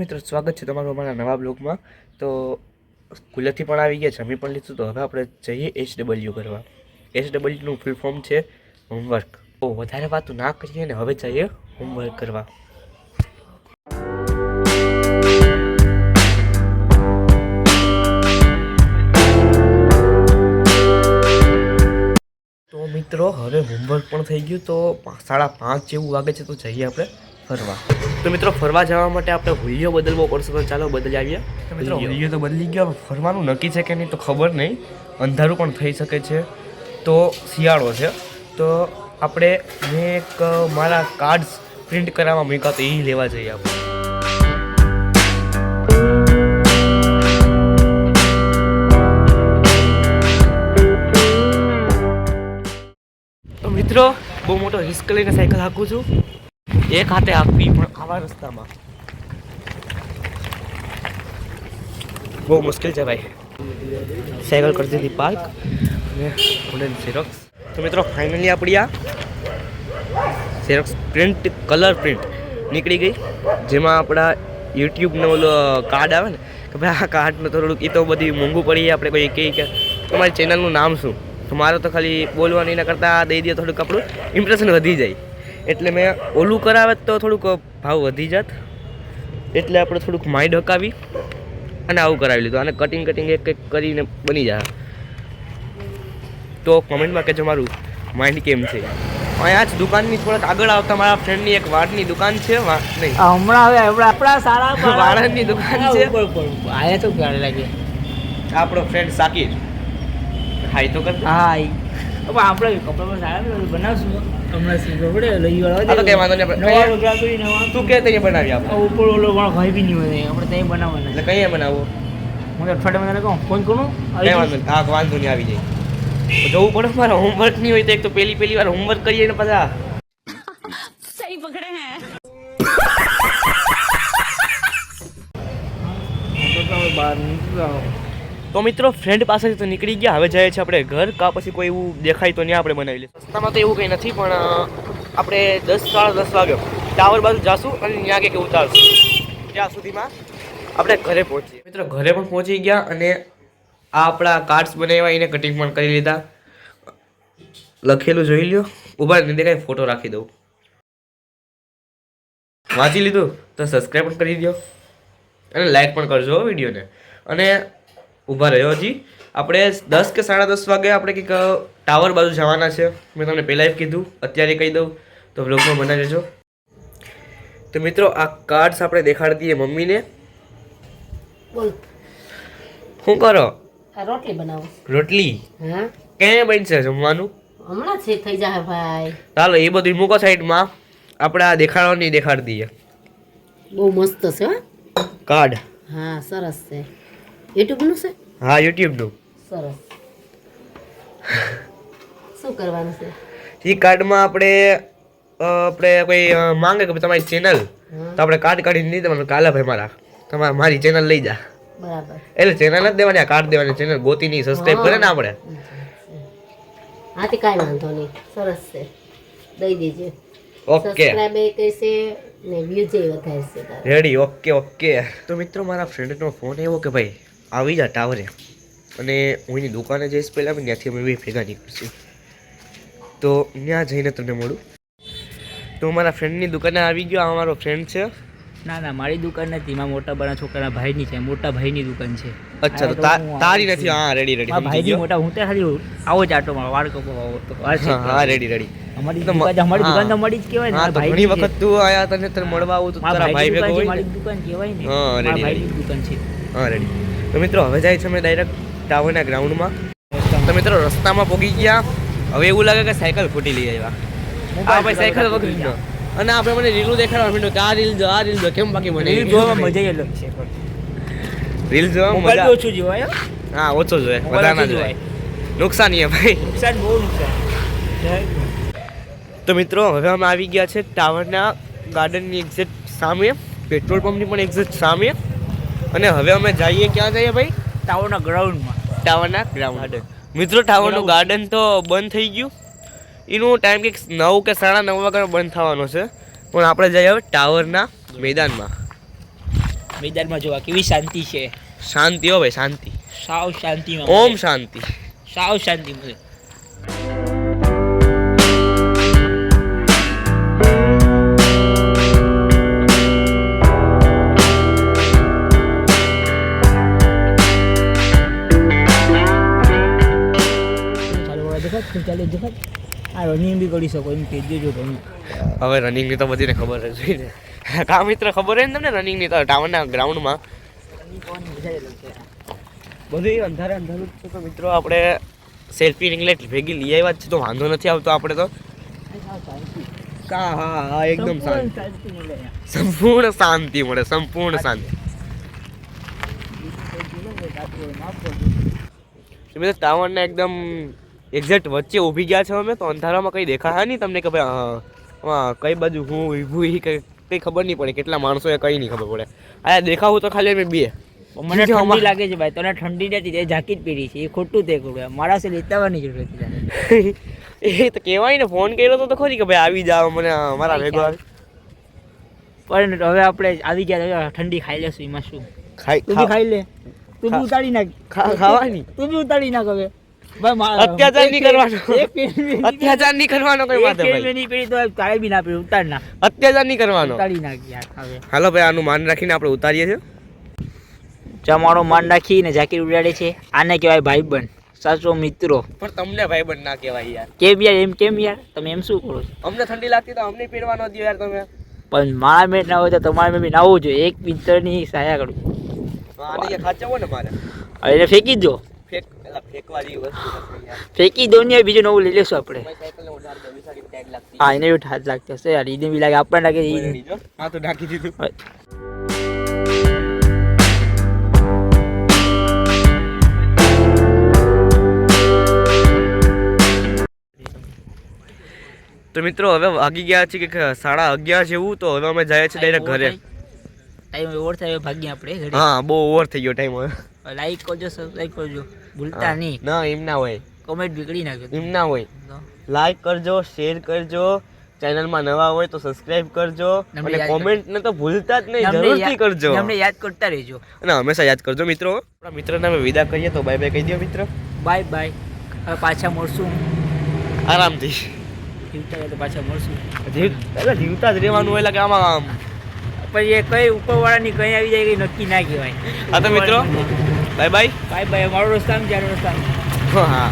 મિત્રો સ્વાગત છે તમારું અમારા નવા બ્લોગમાં। તો સ્કૂલેથી પણ આવી ગયા, જમી પણ લીધું, તો હવે આપણે જઈએ HW કરવા। HWનું ફૂલ ફોર્મ છે હોમવર્ક। તો વધારે વાતો ના કરીએ ને હવે જઈએ હોમવર્ક કરવા। તો મિત્રો હવે હોમવર્ક પણ થઈ ગયું, તો 5:30 જેવું વાગે છે, તો જઈએ આપણે ફરવા। તો મિત્રો ફરવા જવા માટે આપણે હુલિયો બદલવો પડશે, તો ચાલો બદલી આવીએ। તો મિત્રો હુલિયો તો બદલી ગયો, ફરવાનું નક્કી છે કે નહીં તો ખબર નહીં, અંધારું પણ થઈ શકે છે, તો શિયાળો છે, તો આપણે મેં એક મારા કાર્ડ્સ પ્રિન્ટ કરાવવા મૂક્યા, તો એ લેવા જઈએ આપણે। તો મિત્રો બહુ મોટો રિસ્ક લઈને સાયકલ હાંકું છું, એક હાથે આપવી પણ આવા રસ્તામાં બહુ મુશ્કેલ છે ભાઈ। સાયકલ કરી દીધી પાર્ક અને ઉડન ઝેરોક્સ। તો મિત્રો ફાઇનલી આપણી આ ઝેરોક્સ પ્રિન્ટ કલર પ્રિન્ટ નીકળી ગઈ, જેમાં આપણા યુટ્યુબનો ઓલો કાર્ડ આવે ને કે ભાઈ આ કાર્ડનું થોડુંક એ તો બધી મોંઘું પડી, આપણે કોઈ કહે કે તમારી ચેનલનું નામ શું, તો મારે તો ખાલી બોલવાની એના કરતાં દઈ દે થોડુંક આપણું ઇમ્પ્રેશન વધી જાય, એટલે મેં ઓલું કરાવે તો થોડુંક ભાવ વધી જાત, એટલે આપણે થોડુંક માઇન્ડ હકાવી અને આવું કરાવી લીધું, અને કટિંગ એક કરીને બની જાય। તો કોમેન્ટમાં કહેજો મારું માઇન્ડ કેમ છે। અહીંયા જ દુકાનની થોડાક આગળ આવતા મારા ફ્રેન્ડની એક વાળની દુકાન છે, નહીં હમણાં આપણા સારા વાળની દુકાન છે, આયા તો ગાડી લાગે આપણો ફ્રેન્ડ સાકીર હાઈ તો કરતા, હા આપણે કપડામાં સારા બનાવશું હમણાં સીધો પડે લઈ વાળો તો કઈ વાંધો નહીં, નવા રોકડા કરી નવા તું કે ત્યાં બનાવી આપણે ઉપર ઓલો વાળો ભાઈ બી નહીં હોય, આપણે ત્યાં બનાવવાના, એટલે કઈ બનાવવો હું અઠવાડિયામાં તને કહું ફોન કરું, કઈ વાંધો નહીં, હા વાંધો નહીં આવી જાય, જવું પડે મારે હોમવર્ક નહીં હોય તો એક તો પહેલી વાર હોમવર્ક કરીએ ને પાછા सही पकड़े हैं। બહાર નીકળ્યા તો મિત્રો ફ્રેન્ડ પાસેથી તો નીકળી ગયા, હવે જાય છે આપણે ઘર, કા પછી કોઈ એવું દેખાય તો નહીં આપણે બનાવી લઈએ। રસ્તામાં તો એવું કંઈ નથી, પણ આપણે 10-10 વાગે ટાવર બાજુ જાશું અને ત્યાં કંઈક ઉતારશું, ત્યાં સુધીમાં આપણે ઘરે પહોંચીએ। મિત્રો ઘરે પણ પહોંચી ગયા, અને આ આપણા કાર્ડ્સ બનાવ્યા, એને કટિંગ પણ કરી લીધા, લખેલું જોઈ લ્યો, ઉભા નહીં દેખાય ફોટો રાખી દઉં, વાંચી લીધું તો સબસ્ક્રાઈબ પણ કરી દો અને લાઈક પણ કરજો વિડીયોને, અને ઊભા રહ્યો હજી આપણે 10 કે 10:30 વાગે આપણે કંઈક ટાવર બાજુ જવાના છે, મેં તમને પહેલાં કીધું, અત્યારે કહી દઉં તો બ્લોગમાં બનાવી દેજો। તો મિત્રો આ કાર્ડ્સ આપણે દેખાડી દઈએ મમ્મીને। બોલ શું કરો? રોટલી બનાવો। રોટલી? હા ક્યાં બનશે જમવાનું? હમણાં જ થઈ જાય ભાઈ, ચાલો એ બધું મૂકો સાઈડમાં, આપણે આ દેખાડવાની દેખાડી દઈએ। બહુ મસ્ત છે કાર્ડ? હા સરસ છે, યુટ્યુબનું છે? હા યુટ્યુબનું। સરસ, શું કરવાનું છે એ કાર્ડમાં? આપણે કોઈ માંગે કે તમારી ચેનલ, તો આપણે કાર્ડ કાઢીને નહીં દેવાનું, કાલે ભાઈ મારી ચેનલ લઈ જા, બરાબર, એટલે ચેનલ નથી દેવાની, આ કાર્ડ દેવાની, ચેનલ ગોતીની સબસ્ક્રાઇબ કરે ને આપણે। હા તે કાંઈ વાંધો નહીં, સરસ છે, દઈ દેજે। ઓકે સબસ્ક્રાઇબ એ કહેશે ને વ્યૂઝ એ વધારશે તારે। Ready, okay. તો મિત્રો મારા ફ્રેન્ડનો ફોન આવ્યો કે ભાઈ આવી જા ટાવરે, અને હું એની દુકાને જઈશ પહેલાં, ત્યાંથી અમે બે ભેગા નીકળશું, તો ત્યાં જઈને તમને મળું। તો મારા ફ્રેન્ડની દુકાને આવી ગયો, આ મારો ફ્રેન્ડ છે। ના ના મારી દુકાન નથી, મારા મોટા બાના છોકરાના ભાઈની છે, મોટા ભાઈની દુકાન છે। અચ્છા, તો તારી નથી? હા રેડી મારા ભાઈની મોટા, હું તો ખાલી આવો જ આટો મારો વાળ કપો આવો તો હા રેડી। અમારી દુકાન તો મળી જ કહેવાય ને, હા ઘણી વખત તું આયા, તને મળવા આવું તો તારા ભાઈ ભેગો હોય, મારી દુકાન કહેવાય ને, હા મારા રેડી, ભાઈની દુકાન છે। હા રેડી। તો મિત્રો હવે જાય છે અમે ડાયરેક્ટ ટાવરના ગ્રાઉન્ડમાં। તો મિત્રો રસ્તામાં પહોંચી ગયા, હવે એવું લાગે કે સાયકલ ખોટી લઈ આવ્યા, આ ભાઈ સાયકલ વગર ગયો, અને આપણે મને રીલું દેખાડવા માંડ્યો કે આ રીલ જો કેમ, બાકી મને રીલ જોવામાં મજા અલગ છે, રીલ જોવામાં મજા ઓછું જોવાય, હા ઓછો જોઈએ, વધારે ના જોવાય, નુકસાન છે ભાઈ, નુકસાન બહુ નુકસાન। તો મિત્રો હવે અમે આવી ગયા છે ટાવરના ગાર્ડનની એક્ઝેક્ટ સામે, પેટ્રોલ પંપની પણ એક્ઝેક્ટ સામે, અને હવે અમે જઈએ ક્યાં જઈએ ભાઈ? ટાવરના ગ્રાઉન્ડમાં, ટાવરના ગ્રાઉન્ડ। મિત્રો ટાવરનું ગાર્ડન તો બંધ થઈ ગયું, એનું ટાઈમ કંઈક 9 કે 9:30 વાગે બંધ થવાનો છે, પણ આપણે જઈએ હવે ટાવરના મેદાનમાં। મેદાનમાં જોવા કેવી શાંતિ છે. શાંતિ હો ભાઈ, શાંતિ. સાવ શાંતિમાં ઓમ મળે. શાંતિ. સાવ શાંતિ મળે. ચાલે દેખાત આ રનિંગ બી કરી શકો એમ કહેજો જો તમે. હવે રનિંગની તો બધીને ખબર જ હોય ને. કા મિત્ર, ખબર હોય ને તમને રનિંગની તો ટાવરના ગ્રાઉન્ડમાં બધું અંધારે અંધારું જ છે. તો મિત્રો આપણે સેલ્ફી રિંગલેટ ભેગી લઈ આવ્યા જ છે, તો વાંધો નથી આવતો આપણે તો. હા હા, એકદમ શાંતિ, સંપૂર્ણ શાંતિ મળે, સંપૂર્ણ શાંતિ. મિત્રો ટાવરના એકદમ એક્ઝેક્ટ વચ્ચે ઊભી ગયા છો અમે, તો અંધારામાં કંઈ દેખાય નહીં તમને કે ભાઈ હા કઈ બાજુ હું ઊભું કંઈ ખબર નહીં પડે, કેટલા માણસો એ કંઈ નહીં ખબર પડે. આ દેખાવું તો ખાલી અમે બે. મને ઠંડી લાગે છે ભાઈ, તને ઠંડી નથી, તે જાકીટ પહેરી છે, એ ખોટું તે કરું. મારા સે લેતાવાની જરૂર હતી. એ તો કહેવાય ને, ફોન કર્યો તો ખરી કે ભાઈ આવી જાવ મને મારા ભેગો આવે. પણ હવે આપણે આવી ગયા, હવે ઠંડી ખાઈ લેશું, એમાં શું. તું બી ખાઈ ખાઈ લે, તું બી ઉતારી નાખ. ખાવાની તું બી ઉતારી નાખ હવે. અત્યાચાર નહીં કરવાનો, અત્યાચાર નહીં કરવાનો કોઈ વાત ભાઈ. નહીં પેરી તો તારે બી ના પેરી, ઉતાર નાખ. અત્યાચાર નહીં કરવાનો. ઉતારી નાખ યાર હવે. હાલો ભાઈ, આનું માન રાખીને આપણે ઉતારીએ છીએ. ચમાડો માન રાખીને જાકીર ઉડાડે છે. આને કહેવાય ભાઈબંધ, સાચો મિત્રો. પણ તમને ભાઈબંધ ના કહેવાય યાર. કેમ યાર, એમ કેમ યાર, તમે એમ શું કરો છો? અમને ઠંડી લાગતી તો અમને પહેરવાનો દો યાર તમે. પણ મારા મેટ ના હોય તો તમારે મેં નાવું જોઈએ. એક મિત્રની સહાય કરું. આને ખાચવો ને મારે. હવે એને ફેંકી દો. ફેંકવા જેવી વસ્તુ નથી યાર. ફેંકી દો ને, બીજું નવું લઈ લેશું આપણે. ભાઈ સાયકલને ઉડાડ દો, વિસાડી ટેગ લાગતી. હા, એને બી હાથ લાગતો હશે યાર, એને બી લાગે, આપણને લાગે ઈ. હા તો ઢાંકી દીધું. તો મિત્રો હવે વાગી ગયા છે કે 11:30 જેવું, તો હવે અમે જઈએ છીએ ડાયરેક્ટ ઘરે. ટાઈમ ઓવર થાય, ભાગીએ આપણે ઘરે. હા, બહુ ઓવર થઈ ગયો ટાઈમ હવે. લાઈક કરજો, સબસ્ક્રાઇબ કરજો, ભૂલતા નહીં. ના એમ ના હોય, કમેન્ટ બીગડી નાખજો. એમ ના હોય. લાઈક કરજો, શેર કરજો, ચેનલમાં નવા હોય તો સબસ્ક્રાઇબ કરજો, અને કોમેન્ટ ને તો ભૂલતા જ નહીં, જરૂરથી કરજો. અમને યાદ કરતા રહેજો અને હંમેશા યાદ કરજો મિત્રો. આપણા મિત્રને અમે વિદા કરીએ તો બાય બાય કહી દો મિત્ર. Bye bye. હવે પાછા મળશું આરામથી. જીવતા તો પાછા મળશું. જીવતા જ રહેવાનું હોય, એટલે કે આમાં પછી એ કઈ ઉપરવાળાની કઈ આવી જાય કઈ નક્કી ના કહેવાય. હા તો મિત્રો બાય બાય. Bye bye. મારો રસ્તા, જારો રસ્તા. હા.